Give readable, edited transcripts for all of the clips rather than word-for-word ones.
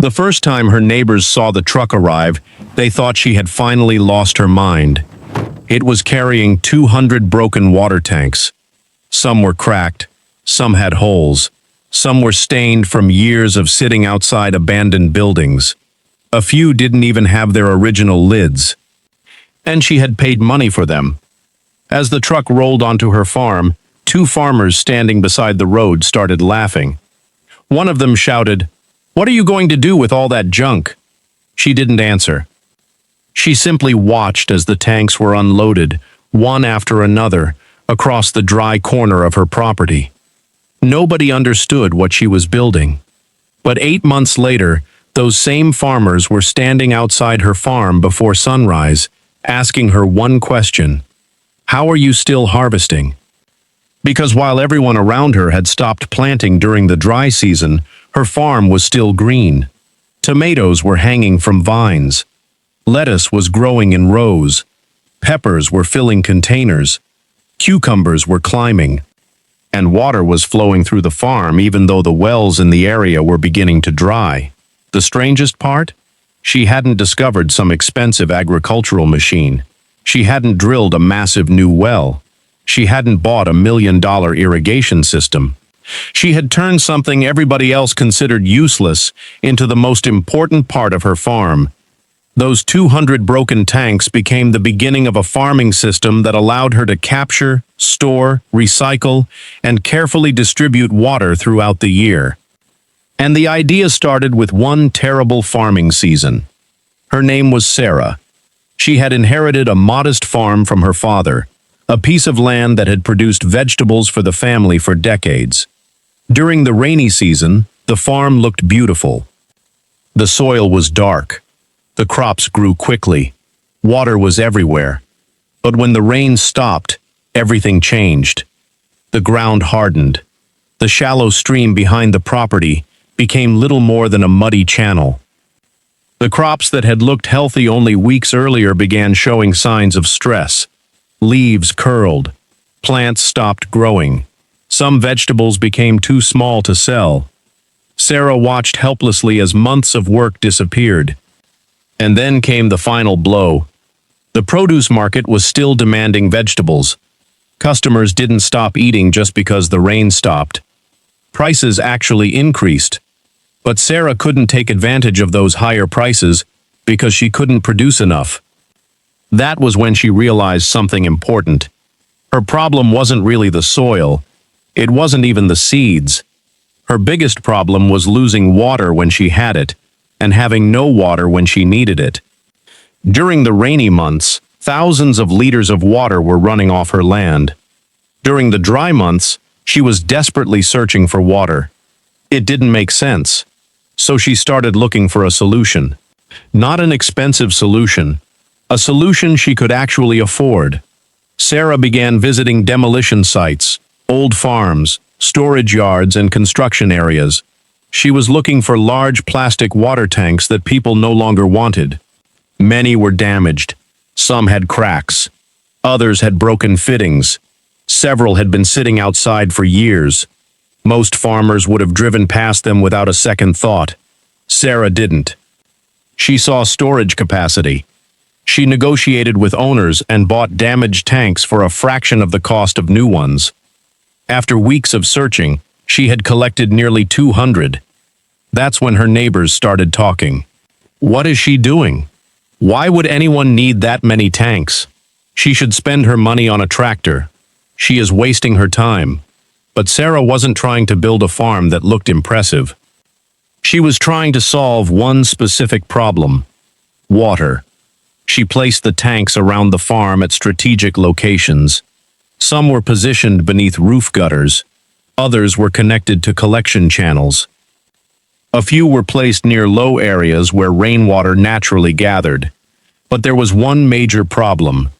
The first time her neighbors saw the truck arrive, they thought she had finally lost her mind. It was carrying 200 broken water tanks. Some were cracked, some had holes, some were stained from years of sitting outside abandoned buildings. A few didn't even have their original lids. And she had paid money for them. As the truck rolled onto her farm, two farmers standing beside the road started laughing. One of them shouted, "What are you going to do with all that junk?" She didn't answer. She simply watched as the tanks were unloaded, one after another, across the dry corner of her property. Nobody understood what she was building. But 8 months later, those same farmers were standing outside her farm before sunrise, asking her one question: "How are you still harvesting?" Because while everyone around her had stopped planting during the dry season, her farm was still green. Tomatoes were hanging from vines. Lettuce was growing in rows. Peppers were filling containers. Cucumbers were climbing. And water was flowing through the farm even though the wells in the area were beginning to dry. The strangest part? She hadn't discovered some expensive agricultural machine. She hadn't drilled a massive new well. She hadn't bought a $1 million irrigation system. She had turned something everybody else considered useless into the most important part of her farm. Those 200 broken tanks became the beginning of a farming system that allowed her to capture, store, recycle, and carefully distribute water throughout the year. And the idea started with one terrible farming season. Her name was Sarah. She had inherited a modest farm from her father, a piece of land that had produced vegetables for the family for decades. During the rainy season, the farm looked beautiful. The soil was dark. The crops grew quickly. Water was everywhere. But when the rain stopped, everything changed. The ground hardened. The shallow stream behind the property became little more than a muddy channel. The crops that had looked healthy only weeks earlier began showing signs of stress. Leaves curled. Plants stopped growing. Some vegetables became too small to sell. Sarah watched helplessly as months of work disappeared. And then came the final blow. The produce market was still demanding vegetables. Customers didn't stop eating just because the rain stopped. Prices actually increased. But Sarah couldn't take advantage of those higher prices because she couldn't produce enough. That was when she realized something important. Her problem wasn't really the soil. It wasn't even the seeds. Her biggest problem was losing water when she had it, and having no water when she needed it. During the rainy months, thousands of liters of water were running off her land. During the dry months, she was desperately searching for water. It didn't make sense. So she started looking for a solution. Not an expensive solution. A solution she could actually afford. Sarah began visiting demolition sites, old farms, storage yards, and construction areas. She was looking for large plastic water tanks that people no longer wanted. Many were damaged. Some had cracks. Others had broken fittings. Several had been sitting outside for years. Most farmers would have driven past them without a second thought. Sarah didn't. She saw storage capacity. She negotiated with owners and bought damaged tanks for a fraction of the cost of new ones. After weeks of searching, she had collected nearly 200. That's when her neighbors started talking. What is she doing? Why would anyone need that many tanks? She should spend her money on a tractor. She is wasting her time. But Sarah wasn't trying to build a farm that looked impressive. She was trying to solve one specific problem: water. She placed the tanks around the farm at strategic locations. Some were positioned beneath roof gutters. Others were connected to collection channels. A few were placed near low areas where rainwater naturally gathered. But there was one major problem.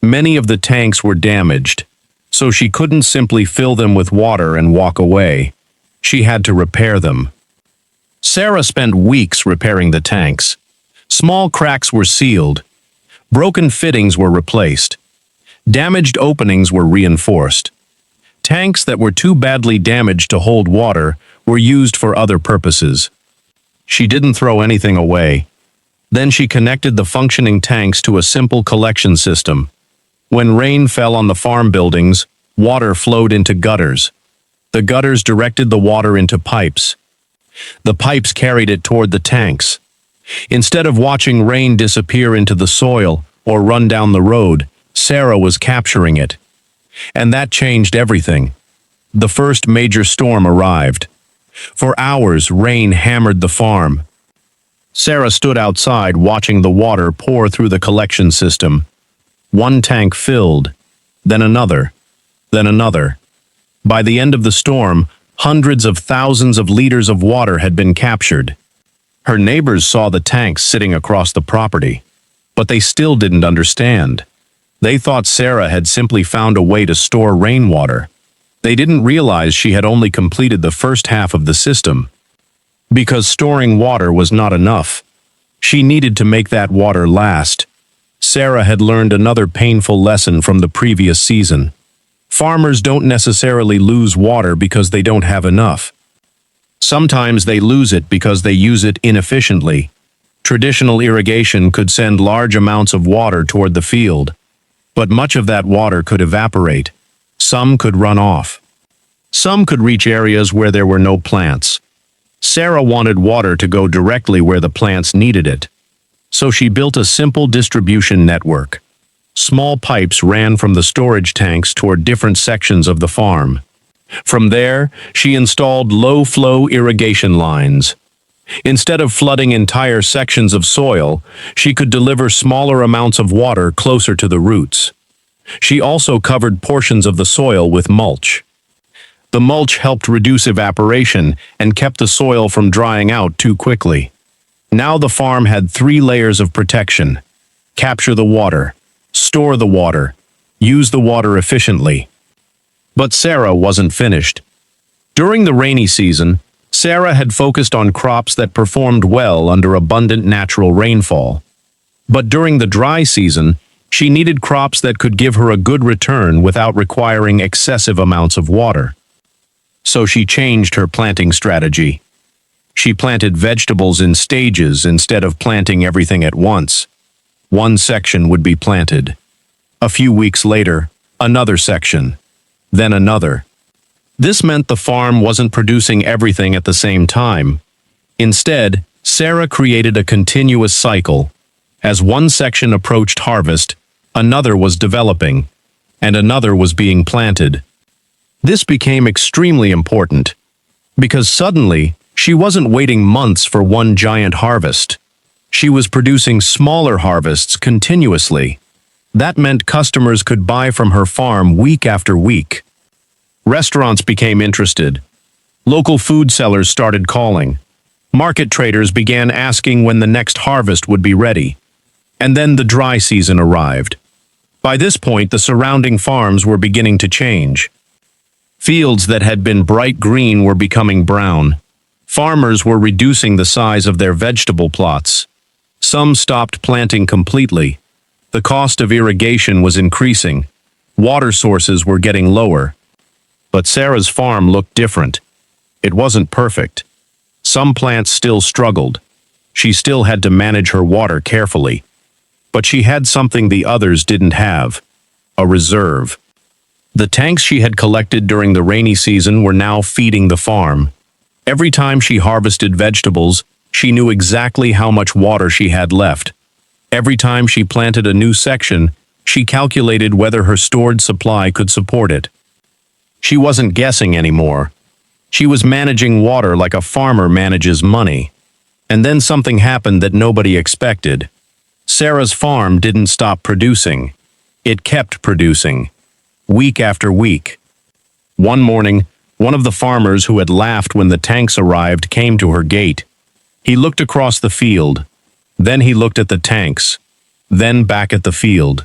Many of the tanks were damaged, so she couldn't simply fill them with water and walk away. She had to repair them. Sarah spent weeks repairing the tanks. Small cracks were sealed. Broken fittings were replaced. Damaged openings were reinforced. Tanks that were too badly damaged to hold water were used for other purposes. She didn't throw anything away. Then she connected the functioning tanks to a simple collection system. When rain fell on the farm buildings, water flowed into gutters. The gutters directed the water into pipes. The pipes carried it toward the tanks. Instead of watching rain disappear into the soil or run down the road, Sarah was capturing it. And that changed everything. The first major storm arrived. For hours, rain hammered the farm. Sarah stood outside watching the water pour through the collection system. One tank filled, then another, then another. By the end of the storm, hundreds of thousands of liters of water had been captured. Her neighbors saw the tanks sitting across the property, but they still didn't understand. They thought Sarah had simply found a way to store rainwater. They didn't realize she had only completed the first half of the system. Because storing water was not enough. She needed to make that water last. Sarah had learned another painful lesson from the previous season. Farmers don't necessarily lose water because they don't have enough. Sometimes they lose it because they use it inefficiently. Traditional irrigation could send large amounts of water toward the field, but much of that water could evaporate. Some could run off. Some could reach areas where there were no plants. Sarah wanted water to go directly where the plants needed it. So she built a simple distribution network. Small pipes ran from the storage tanks toward different sections of the farm. From there, she installed low-flow irrigation lines. Instead of flooding entire sections of soil, she could deliver smaller amounts of water closer to the roots. She also covered portions of the soil with mulch. The mulch helped reduce evaporation and kept the soil from drying out too quickly. Now the farm had 3 layers of protection. Capture the water, store the water, use the water efficiently. But Sarah wasn't finished. During the rainy season, Sarah had focused on crops that performed well under abundant natural rainfall. But during the dry season, she needed crops that could give her a good return without requiring excessive amounts of water. So she changed her planting strategy. She planted vegetables in stages instead of planting everything at once. One section would be planted. A few weeks later, another section, then another. This meant the farm wasn't producing everything at the same time. Instead, Sarah created a continuous cycle. As one section approached harvest, another was developing, and another was being planted. This became extremely important, because suddenly, she wasn't waiting months for one giant harvest. She was producing smaller harvests continuously. That meant customers could buy from her farm week after week. Restaurants became interested. Local food sellers started calling. Market traders began asking when the next harvest would be ready. And then the dry season arrived. By this point, the surrounding farms were beginning to change. Fields that had been bright green were becoming brown. Farmers were reducing the size of their vegetable plots. Some stopped planting completely. The cost of irrigation was increasing. Water sources were getting lower. But Sarah's farm looked different. It wasn't perfect. Some plants still struggled. She still had to manage her water carefully. But she had something the others didn't have: a reserve. The tanks she had collected during the rainy season were now feeding the farm. Every time she harvested vegetables, she knew exactly how much water she had left. Every time she planted a new section, she calculated whether her stored supply could support it. She wasn't guessing anymore. She was managing water like a farmer manages money. And then something happened that nobody expected. Sarah's farm didn't stop producing. It kept producing, week after week. One morning, one of the farmers who had laughed when the tanks arrived came to her gate. He looked across the field. Then he looked at the tanks. Then back at the field.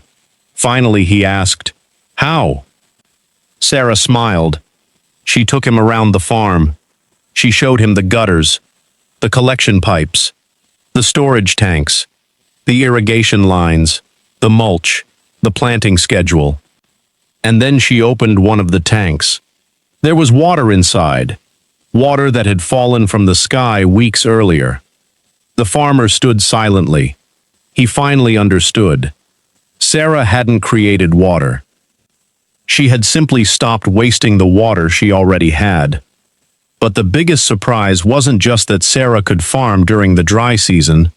Finally, he asked, "How?" Sarah smiled. She took him around the farm. She showed him the gutters, the collection pipes, the storage tanks, the irrigation lines, the mulch, the planting schedule. And then she opened one of the tanks. There was water inside, water that had fallen from the sky weeks earlier. The farmer stood silently. He finally understood. Sarah hadn't created water. She had simply stopped wasting the water she already had. But the biggest surprise wasn't just that Sarah could farm during the dry season.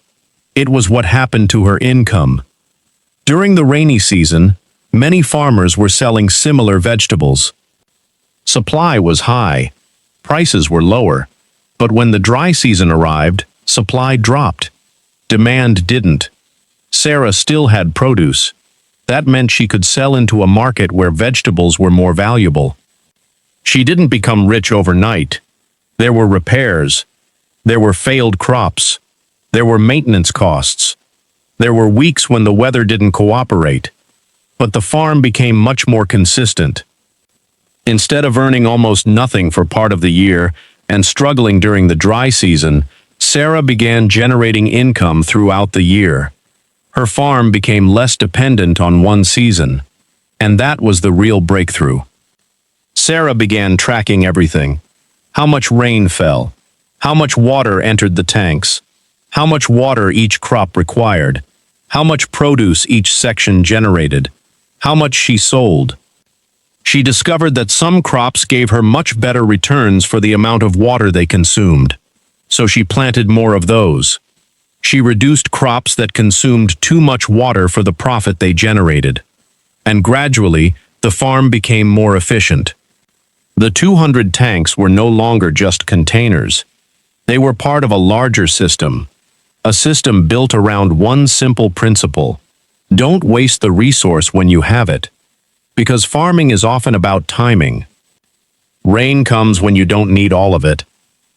It was what happened to her income. During the rainy season, many farmers were selling similar vegetables. Supply was high, prices were lower, but when the dry season arrived, supply dropped. Demand didn't. Sarah still had produce. That meant she could sell into a market where vegetables were more valuable. She didn't become rich overnight. There were repairs. There were failed crops. There were maintenance costs. There were weeks when the weather didn't cooperate. But the farm became much more consistent. Instead of earning almost nothing for part of the year and struggling during the dry season, Sarah began generating income throughout the year. Her farm became less dependent on one season, and that was the real breakthrough. Sarah began tracking everything. How much rain fell, how much water entered the tanks, how much water each crop required, how much produce each section generated, how much she sold. She discovered that some crops gave her much better returns for the amount of water they consumed, so she planted more of those. She reduced crops that consumed too much water for the profit they generated. And gradually, the farm became more efficient. The 200 tanks were no longer just containers. They were part of a larger system, a system built around one simple principle. Don't waste the resource when you have it, because farming is often about timing. Rain comes when you don't need all of it.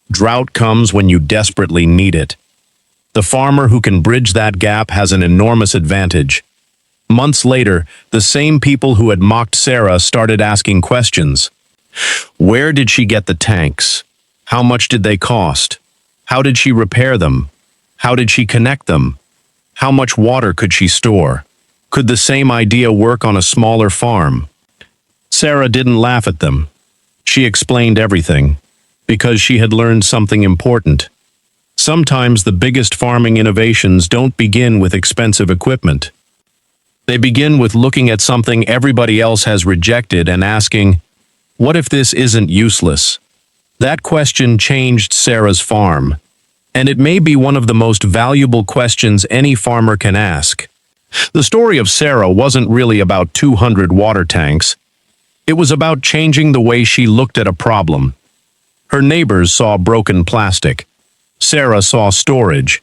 Drought comes when you desperately need it. The farmer who can bridge that gap has an enormous advantage. Months later, the same people who had mocked Sarah started asking questions. Where did she get the tanks? How much did they cost? How did she repair them? How did she connect them? How much water could she store? Could the same idea work on a smaller farm? Sarah didn't laugh at them. She explained everything, because she had learned something important. Sometimes the biggest farming innovations don't begin with expensive equipment. They begin with looking at something everybody else has rejected and asking, what if this isn't useless? That question changed Sarah's farm, and it may be one of the most valuable questions any farmer can ask. The story of Sarah wasn't really about 200 water tanks. It was about changing the way she looked at a problem. Her neighbors saw broken plastic. Sarah saw storage.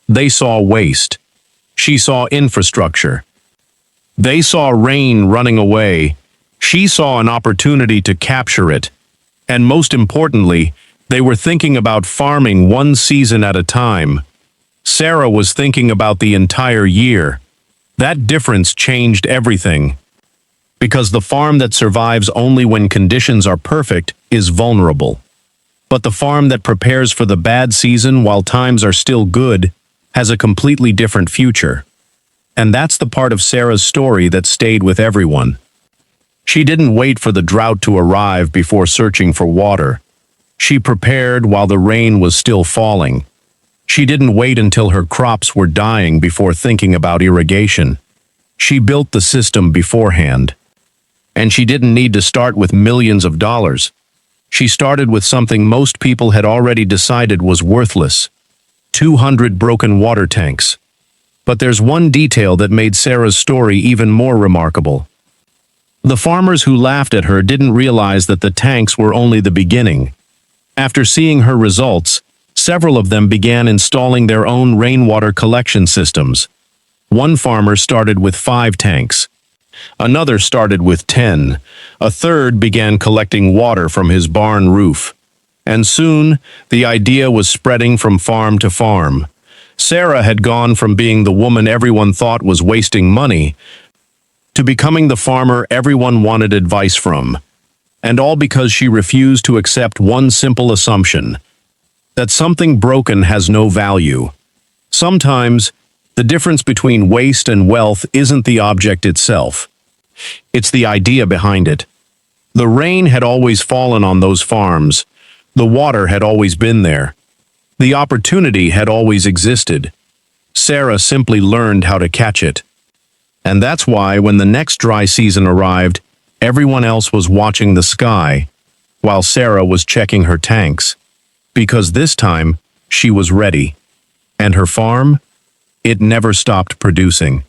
They saw waste. She saw infrastructure. They saw rain running away. She saw an opportunity to capture it. And most importantly, they were thinking about farming one season at a time. Sarah was thinking about the entire year. That difference changed everything. Because the farm that survives only when conditions are perfect is vulnerable. But the farm that prepares for the bad season while times are still good has a completely different future. And that's the part of Sarah's story that stayed with everyone. She didn't wait for the drought to arrive before searching for water. She prepared while the rain was still falling. She didn't wait until her crops were dying before thinking about irrigation. She built the system beforehand. And she didn't need to start with millions of dollars. She started with something most people had already decided was worthless: 200 broken water tanks. But there's one detail that made Sarah's story even more remarkable. The farmers who laughed at her didn't realize that the tanks were only the beginning. After seeing her results, several of them began installing their own rainwater collection systems. One farmer started with 5 tanks. Another started with 10. A third began collecting water from his barn roof. And soon, the idea was spreading from farm to farm. Sarah had gone from being the woman everyone thought was wasting money to becoming the farmer everyone wanted advice from. And all because she refused to accept one simple assumption: that something broken has no value. Sometimes, the difference between waste and wealth isn't the object itself. It's the idea behind it. The rain had always fallen on those farms. The water had always been there. The opportunity had always existed. Sarah simply learned how to catch it. And that's why when the next dry season arrived, everyone else was watching the sky, while Sarah was checking her tanks. Because this time, she was ready. And her farm? It never stopped producing.